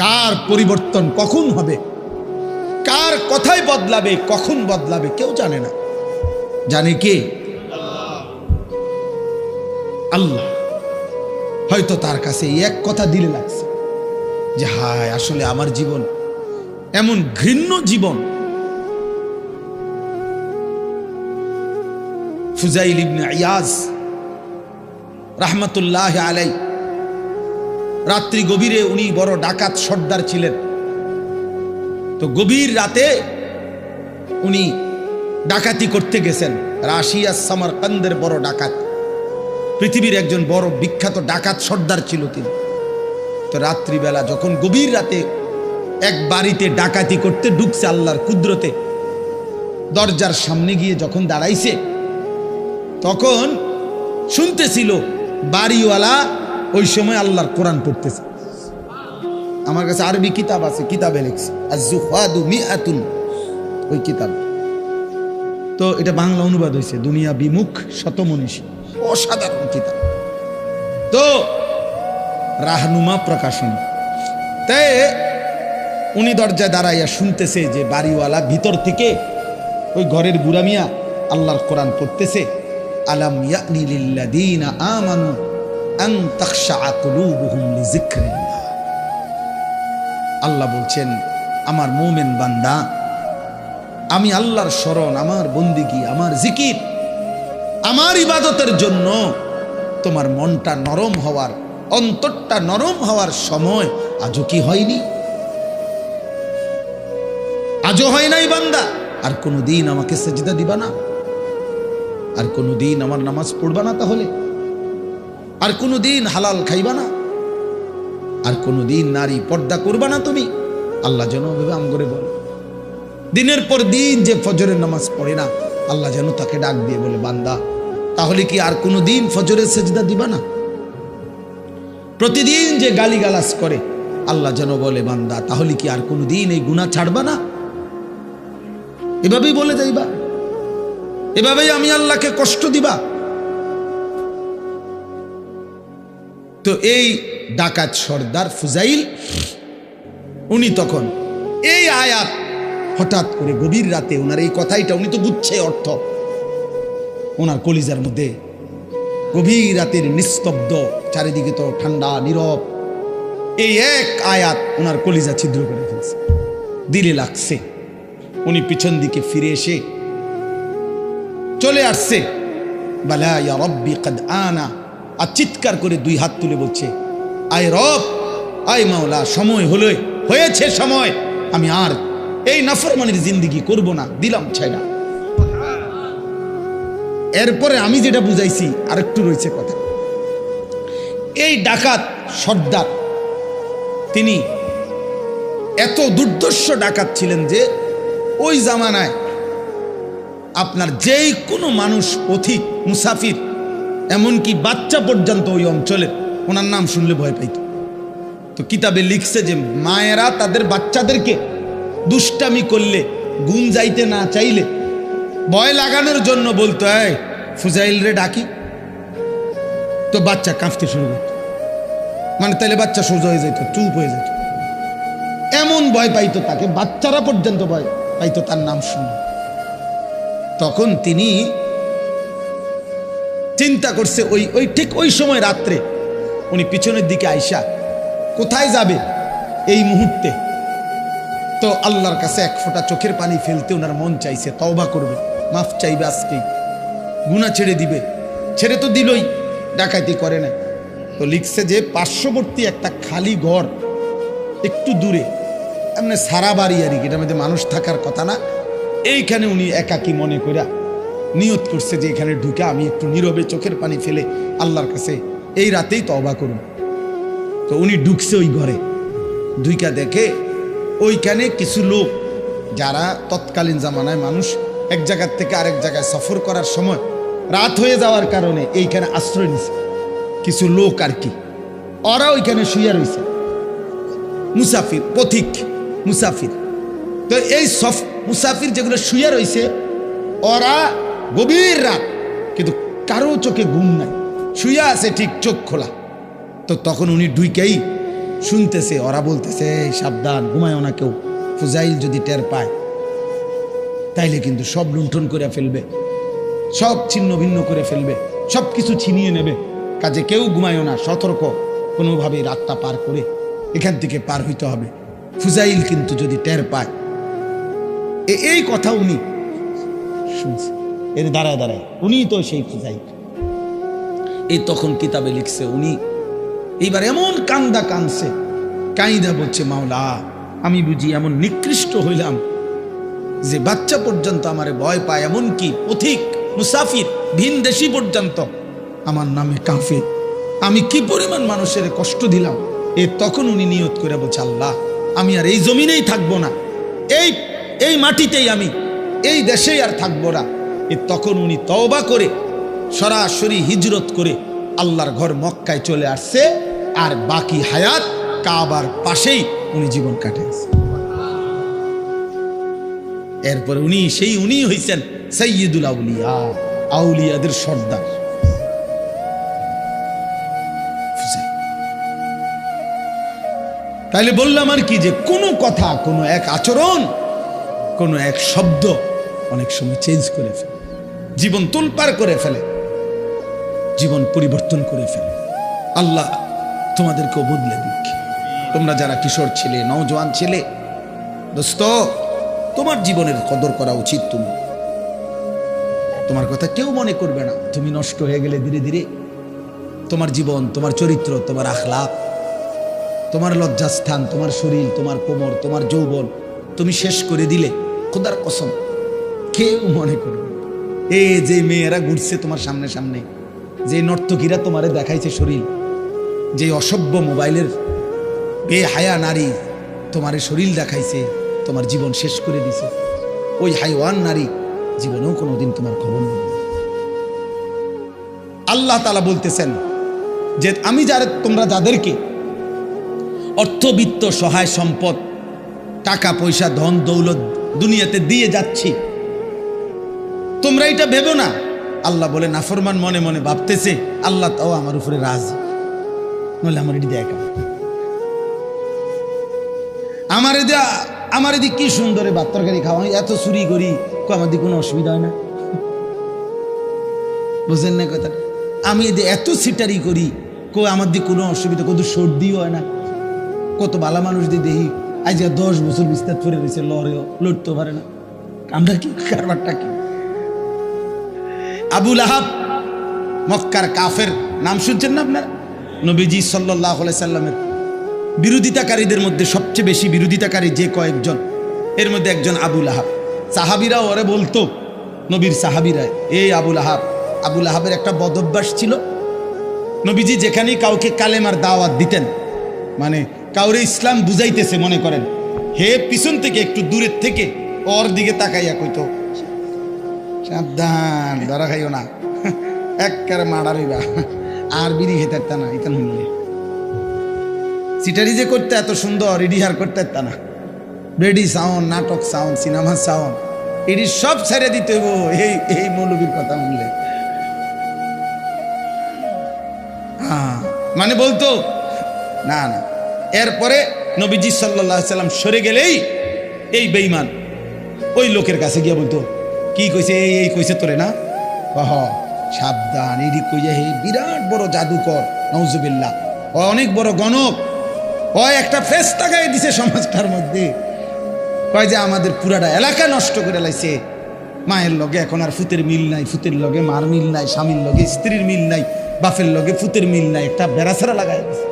কার পরিবর্তন কখন হবে, কার কথাই বদলাবে, কখন বদলাবে কেউ জানে না। জানে কে? আল্লাহ। হয়তো তার কাছে এক কথা দিলে লাগছে যে হায় আসলে আমার জীবন এমন ঘৃণ্য জীবন। ফুজাইল ইবনে ইয়াজ রাহমাতুল্লাহ আলাই, রাত্রি গভীরে উনি বড় ডাকাত সর্দার ছিলেন। তো গভীর রাতে উনি ডাকাতি করতে গেছেন। রাশিয়া সামারকান্দের বড় ডাকাত, পৃথিবীর একজন বড় বিখ্যাত ডাকাত সর্দার ছিল তিনি। তো রাত্রিবেলা যখন গভীর রাতে এক বাড়িতে ডাকাতি করতে ঢুকছে আল্লাহর কুদরতে, দরজার সামনে গিয়ে যখন দাঁড়াইছে তখন শুনতেছিল বাড়িওয়ালা ওই সময় আল্লাহর কোরআন পড়তেছে। আমার কাছে আরবি কিতাব আছে, কিতাবে লিখছে আজ-জুহাদু মিআতুন, ওই কিতাব। তো এটা বাংলা অনুবাদ হয়েছে দুনিয়া বিমুখ শতমনীষী, অসাধারণ কিতাব। তো রাহনুমা প্রকাশনী। তাই উনি দরজায় দাঁড়াইয়া শুনতেছে যে বাড়িওয়ালা ভিতর থেকে ওই ঘরের বুড়া মিয়া আল্লাহর কোরআন পড়তেছে। আলাম ইয়ানি লিল্লাযীনা আমানু আন তাখশা কুলুবুহুম লিযিকরিল্লাহ। আল্লাহ বলছেন আমার মুমিন বান্দা, আমি আল্লাহর শরণ, আমার বন্দিগি, আমার জিকির, আমার ইবাদতের জন্য তোমার মনটা নরম হওয়ার, অন্তরটা নরম হওয়ার সময় আজও কি হয়নি? আজও হয় নাই বান্দা? আর কোনদিন আমাকে সেজদা দিবা না? আর কোনদিন আমার নামাজ পড়বা না? তাহলে আর কোনদিন হালাল খাইবা না? আর কোনদিন নারী পর্দা করবা না তুমি? আল্লাহ যেন ভাবে আম করে বলে, দিনের পর দিন যে ফজরের নামাজ পড়ে না, আল্লাহ যেন তাকে ডাক দিয়ে বলে বান্দা তাহলে কি আর কোনদিন ফজরের সেজদা দিবা না? প্রতিদিন যে গালিগালাজ করে, আল্লাহ যেন বলে বান্দা তাহলে কি আর কোনদিন এই গুনাহ ছাড়বা না? এভাবেই বলে যাইবা, এভাবেই আমি আল্লাহকে কষ্ট দিবা। তো এই ডাকাত সর্দার ফুজাইল উনি তখন এই আয়াত হঠাৎ করে গভীর রাতে ওনার এই কথাইটা উনি তো বুঝছে অর্থ, ওনার কলিজার মধ্যে গভীর রাতের নিস্তব্ধ, চারিদিকে তো ঠান্ডা নীরব, এই এক আয়াত ওনার কলিজা ছিদ্র করে ফেলছে, দিলে লাগছে। উনি পিছন দিকে ফিরে এসে চলে আসছে, বালা ইয়া রব্বি কদ আনা, আর চিৎকার করে দুই হাত তুলে বলছে আয় রব, আয় মাওলা, সময় হলো, হয়েছে সময়, আমি আর এই নাফরমানির জিন্দেগি করব না, দিলাম ছাইড়া। এরপরে আমি যেটা বুঝাইছি আরেকটু রয়েছে কথা। এই ডাকাত সর্দার তিনি এত দুর্ধর্ষ ডাকাত ছিলেন যে ওই জামানায় আপনার যেই কোনো মানুষ, পথিক, মুসাফির, এমনকি বাচ্চা পর্যন্ত ওই অঞ্চলের ওনার নাম শুনলে ভয় পাইত। তো কিতাবে লিখছে যে মায়েরা তাদের বাচ্চাদেরকে দুষ্টামি করলে, গুম যাইতে না চাইলে ভয় লাগানোর জন্য বলতো এই ফুজাইল রে ডাকি, তো বাচ্চা কাঁপতে শুরু করত, মানে তাইলে বাচ্চা সোজা হয়ে যেত, চুপ হয়ে যেত, এমন ভয় পাইতো তাকে, বাচ্চারা পর্যন্ত ভয় পাইতো তার নাম শুনে। তখন তিনি চিন্তা করছে ওই ঠিক ওই সময় রাত্রে উনি পিছনের দিকে আইসা কোথায় যাবে এই মুহূর্তে, তো আল্লাহর কাছে এক ফোঁটা চোখের পানি ফেলতে ওনার মন চাইছে, তওবা করবে, মাফ চাইবে, আজকেই গুনাহ ছেড়ে দিবে। ছেড়ে তো দিলই, ডাকাতি করে না। তো লিখছে যে পার্শ্ববর্তী একটা খালি ঘর একটু দূরে, এমনি সারা বাড়ি আর কি, এটার মধ্যে মানুষ থাকার কথা না, এইখানে উনি একাকী মনে করে নিয়ত করছে যে এখানে ঢুকে আমি একটু নীরবে চোখের পানি ফেলে আল্লাহর কাছে এই রাতেই তওবা করুন। তো উনি ঢুকছে ওই ঘরে, ঢুইকা দেখে ওইখানে কিছু লোক, যারা তৎকালীন জামানায় মানুষ এক জায়গার থেকে আরেক জায়গায় সফর করার সময় রাত হয়ে যাওয়ার কারণে এইখানে আশ্রয় নিছে কিছু লোক আর কি, ওরা ওইখানে শুয়ে রয়েছে, মুসাফির, পথিক মুসাফির। তো এই মুসাফির যেগুলো শুয়ে রয়েছে, ওরা গভীর রাত কিন্তু কারো চোখে ঘুম নাই, শুয়ে আছে ঠিক চোখ খোলা। তো তখন উনি ঢুকেই শুনতেছে, ওরা বলতেছে এই সাবধান, ঘুমায়ও না কেউ, ফুজাইল যদি টের পায় তাইলে কিন্তু সব লুণ্ঠন করে ফেলবে, সব ছিন্ন ভিন্ন করে ফেলবে, সব কিছু ছিনিয়ে নেবে, কাজে কেউ ঘুমায়ও না, সতর্ক, কোনোভাবেই রাতটা পার করে এখান থেকে পার হইতে হবে। ফুজাইল কিন্তু যদি টের পায়, এই কথা উনি শুনছে, এর দাঁড়ায় দাঁড়ায় উনি তো সেই ফুজাইল। এই তখন কিতাবে লিখছে উনি এইবার এমন কান্দা কানছে, কাইদা বলছে মাওলা আমি বুঝি এমন নিকৃষ্ট হইলাম যে বাচ্চা পর্যন্ত আমারে ভয় পায়, এমনকি পথিক মুসাফির ভিন দেশি পর্যন্ত আমার নামে কাঁপে, আমি কি পরিমাণ মানুষের কষ্ট দিলাম। তখন উনি নিয়ত করে বলছে আল্লাহ আমি আর এই জমিনেই থাকবো না, এই মাটিতেই আমি এই দেশেই আর থাকবো না। তখন উনি তওবা করে সরাসরি হিজরত করে আল্লাহর ঘর মক্কায় চলে আসছে, আর বাকি হায়াত কাবার পাশেই উনি জীবন কাটাইছে। এরপরে উনি হইছেন সাইয়্যিদুল আউলিয়া, আউলিয়াদের সর্দার। তাইলে বললাম আর কি যে কোনো কথা, কোনো এক আচরণ, কোনো এক শব্দ অনেক সময় চেঞ্জ করে ফেলে, জীবন তোলপাড় করে ফেলে, জীবন পরিবর্তন করে ফেলে। আল্লাহ তোমাদেরকেও বদলে দিক। তোমরা যারা কিশোর ছেলে, নওজোয়ান ছেলে, দোস্ত তোমার জীবনের কদর করা উচিত। তোমার কথা কেউ মনে করবে না, তুমি নষ্ট হয়ে গেলে ধীরে ধীরে তোমার জীবন, তোমার চরিত্র, তোমার আখলাক, তোমার লজ্জাস্থান, তোমার শরীর, তোমার কোমর, তোমার যৌবন তুমি শেষ করে দিলে খোদার কসম কেউ মনে করবে। এই যে মেয়েরা ঘুরছে তোমার সামনে সামনে, যে নর্তকীরা তোমারে দেখাইছে শরীর, যে অসভ্য মোবাইলের বেহায়া নারী তোমারে শরীর দেখাইছে, তোমার জীবন শেষ করে দিছে, ওই হাইওয়ান নারী জীবনেও কোনোদিন তোমার খবর নেবে। আল্লাহ তাআলা বলতেছেন যে আমি তোমরা যাদেরকে অর্থবিত্ত, সহায় সম্পদ, টাকা পয়সা, ধন দৌলত দুনিয়াতে দিয়ে যাচ্ছি, তোমরা এটা ভেবো না। আল্লাহ বলে নাফরমান মনে মনে ভাবতেছে আল্লাহ তাও আমার উপরে রাজি, বলে আমার এটি দেখা, আমার এদিকে কি সুন্দরে ভাত তরকারি খাওয়া, এত চুরি করি, আমার দিকে কোনো অসুবিধা হয় না, বুঝলেন না কথা? আমি এত সিটারি করি, আমার দিকে কোনো অসুবিধা, কত সর্দিও হয় না, কত ভালো মানুষ দিয়ে দেখি আজ 10 বছর বিস্তার করে রয়েছে, লড়েও লড়তেও পারে না, আমরা কি কারবারটা কি? আবু লাহাব মক্কার কাফের, নাম শুনছেন না আপনার? নবীজি সাল্লাল্লাহু আলাইহি সাল্লামের বিরোধিতাকারীদের মধ্যে সবচেয়ে বেশি বিরোধিতাকারী যে কয়েকজন, এর মধ্যে একজন আবু লাহাব। সাহাবীরা ওরে বলতো, নবীর সাহাবীরা, এই আবু লাহাব। আবু লাহাবের একটা বদঅভ্যাস ছিল, নবীজি যেখানেই কাউকে কালেমার দাওয়াত দিতেন, মানে কাউরে ইসলাম বুঝাইতেছে মনে করেন, হে পিছন থেকে একটু দূরের থেকে ওর দিকে তাকাইয়া কইতো সাবধান, ধরা খাইও না, একবারে মারারিবা, আর বিড়ি খেতে না, ইতান হইলে সিটারি যে করতে এত সুন্দর, রিডিহার করতে না, বেডি সাউন্ড, নাটক সাউন্ড, সিনেমা সাউন্ড, এটি সব ছেড়ে দিতে হইব এই মৌলবীর কথা শুনলে। হ্যাঁ, মানে বলতো না না। এরপরে নবীজি সাল্লাল্লাহু আলাইহি সাল্লাম সরে গেলেই এই বেঈমান ওই লোকের কাছে গিয়ে বলতো, কি কইছে, এই কইছে তোরে না, সাবধান, এটি কইয়া হে বিরাট বড় জাদুকর, নাউজুবিল্লাহ, ও অনেক বড় গণক, ও একটা ফেরেশতা গায়ে দিছে সমাজটার মধ্যে, কয় যে আমাদের পুরাটা এলাকা নষ্ট করে লাইছে, মায়ের লগে এখন আর ফুতের মিল নাই, ফুতের লগে মার মিল নাই, স্বামীর লগে স্ত্রীর মিল নাই, বাপের লগে ফুতের মিল নাই, একটা বেড়াছাড়া লাগাই দিছে,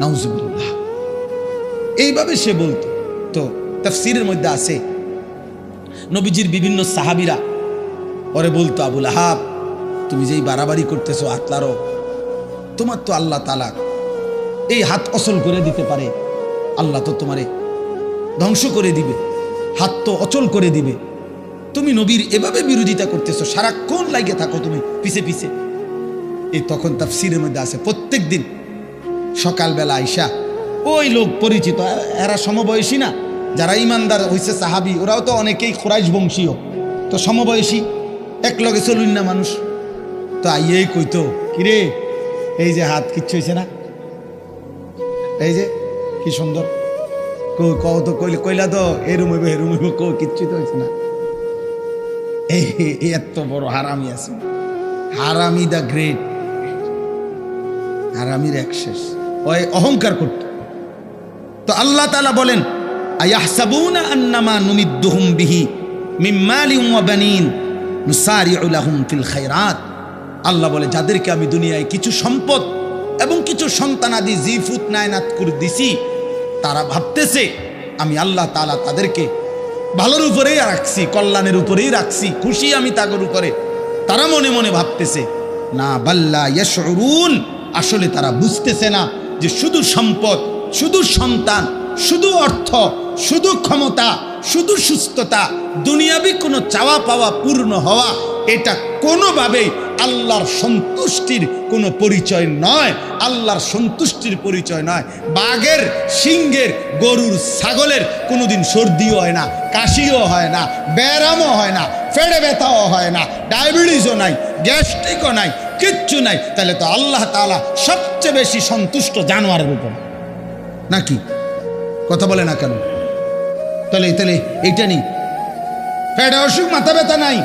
নাউজুবিল্লাহ। এইভাবে সে বলতো। তো তাফসীরের মধ্যে আছে নবীজির বিভিন্ন সাহাবীরা ওরে বলতো, আবু লাহাব তুমি যেই বাড়াবাড়ি করতেছো আতলারও, তোমার তো আল্লাহ তাআলা এই হাত অচল করে দিতে পারে, আল্লাহ তো তোমারে ধ্বংস করে দিবে, হাত তো অচল করে দিবে, তুমি নবীর এভাবে বিরোধিতা করতেছো, সারাক্ষণ লাগে থাকো তুমি পিছে পিছে। এই তখন তাফসীরের মধ্যে আছে প্রত্যেক দিন সকালবেলা আইসা ওই লোক পরিচিত, এরা সমবয়সী না, যারা ইমানদার হয়েছে সাহাবী, ওরাও তো অনেকেই কুরাইশ বংশীয়, তো সমবয়সী, এক লগে চলুন না মানুষ, তো আইয়েই কইতো, কিরে এই যে হাত কিচ্ছু হয়েছে না, এই যে কি সুন্দর কত কইলা তো এরুম হইব এরুম হইব কিচ্ছু তো হয়েছে না। এই এত বড় হারামি আছে, হারামি দা গ্রেট, হারামির এক শেষ, ওই অহংকার করত। তো আল্লাহ তাআলা বলেন আয়াহসাবুনা আন্নামা নুমিদ্দুহুম বিহি মিন মালিন ওয়া বানিন নুসারিউ লাহুম ফিল খায়রাত। আল্লাহ বলে যাদেরকে আমি দুনিয়ায় কিছু সম্পদ এবং কিছু সন্তানাদি জিফুত নায়নাত করে দিছি, তারা ভাবতেছে আমি আল্লাহ তাআলা তাদেরকে ভালোর উপরেই রাখছি, কল্যাণের উপরেই রাখছি, খুশি আমি তাদের উপরে। তারা মনে মনে ভাবতেছে না, বাল্লা ইয়াশউরুন, আসলে তারা বুঝতেছে না যে শুধু সম্পদ, শুধু সন্তান, শুধু অর্থ, শুধু ক্ষমতা, শুধু সুস্থতা, দুনিয়াবি কোনো চাওয়া পাওয়া পূর্ণ হওয়া, এটা কোনোভাবেই আল্লাহর সন্তুষ্টির কোনো পরিচয় নয়। আল্লাহর সন্তুষ্টির পরিচয় নয়। বাঘের, সিংহের, গরুর, ছাগলের কোনোদিন সর্দিও হয় না, কাশিও হয় না, ব্যায়ামও হয় না, পেটে ব্যথাও হয় না, ডায়াবেটিসও নাই, গ্যাস্ট্রিকও নাই, কিচ্ছু নাই। তাহলে তো আল্লাহ তাআলা সবচেয়ে বেশি সন্তুষ্ট জানোয়ারের উপর, নাকি? কথা বলে না কেন? তাহলে এইটা নেই, পেটে অসুখ, মাথা ব্যথা নাই,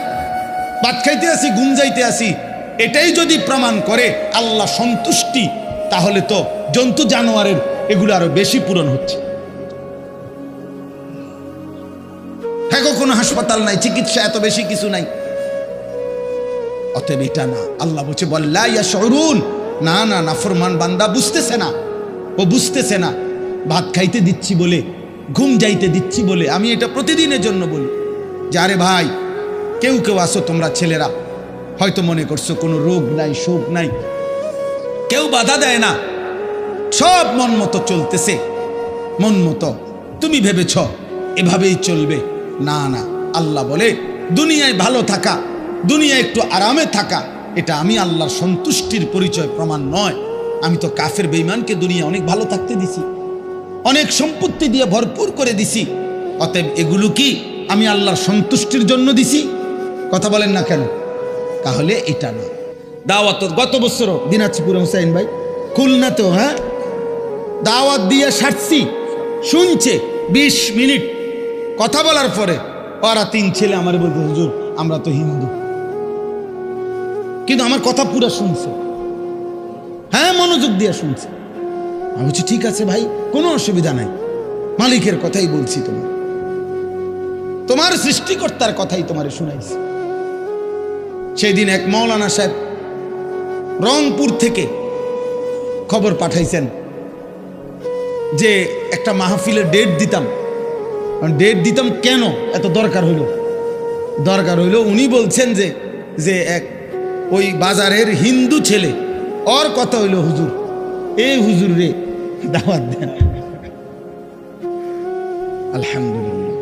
ভাত খাইতে আসি, ঘুম যাইতে আসি, এটাই যদি প্রমাণ করে আল্লাহ সন্তুষ্টি, তাহলে তো জন্তু জানোয়ারের এগুলো আরো বেশি পূরণ হচ্ছে। হ্যাঁ, কোনো হাসপাতাল নাই, চিকিৎসা এত বেশি কিছু নাই, অতএব এটা না। আল্লাহ বলছে বল্লা ইয়াশউরুন, না না, নাফরমান বান্দা বুঝতেছে না, ও বুঝতেছে না। ভাত খাইতে দিচ্ছি বলে, ঘুম যাইতে দিচ্ছি বলে, আমি এটা প্রতিদিনের জন্য বলি যে আরে ভাই, কেউ কেউ আসো তোমরা ছেলেরা, হয়তো মনে করছো কোনো রোগ নাই, শোক নাই, কেউ বাধা দেয় না, সব মন মতো চলতেছে, মন মতো তুমি ভেবেছ এভাবেই চলবে। না না, আল্লাহ বলে দুনিয়ায় ভালো থাকা, দুনিয়ায় একটু আরামে থাকা, এটা আমি আল্লাহর সন্তুষ্টির পরিচয় প্রমাণ নয়। আমি তো কাফের বেঈমানকে দুনিয়া অনেক ভালো থাকতে দিছি, অনেক সম্পত্তি দিয়ে ভরপুর করে দিছি, অতএব এগুলো কি আমি আল্লাহর সন্তুষ্টির জন্য দিছি? কথা বলেন না কেন? তাহলে এটা না। দাওয়াত গত বছর দিনাজপুরে হুসাইন ভাই খুলনাতে, হ্যাঁ, দাওয়াত দিয়ে সারছি, শুনছে 20 মিনিট কথা বলার পরে ওরা 3 ছেলে আমার বলতে, হুজুর আমরা তো হিন্দু, কিন্তু আমার কথা পুরো শুনছে, হ্যাঁ, মনোযোগ দিয়ে শুনছে। আমি বলছি ঠিক আছে ভাই, কোনো অসুবিধা নাই, মালিকের কথাই বলছি, তোমার সৃষ্টিকর্তার কথাই তোমারে শুনাইছি। সেই দিন এক মাওলানা সাহেব রংপুর থেকে খবর পাঠাইছেন যে একটা মাহফিলের ডেট দিতাম কেন এত দরকার হইল, উনি বলছেন যে এক ওই বাজারের হিন্দু ছেলে, ওর কথা হইল হুজুর, এই হুজুর রে দাওয়াত দেন। আলহামদুলিল্লাহ,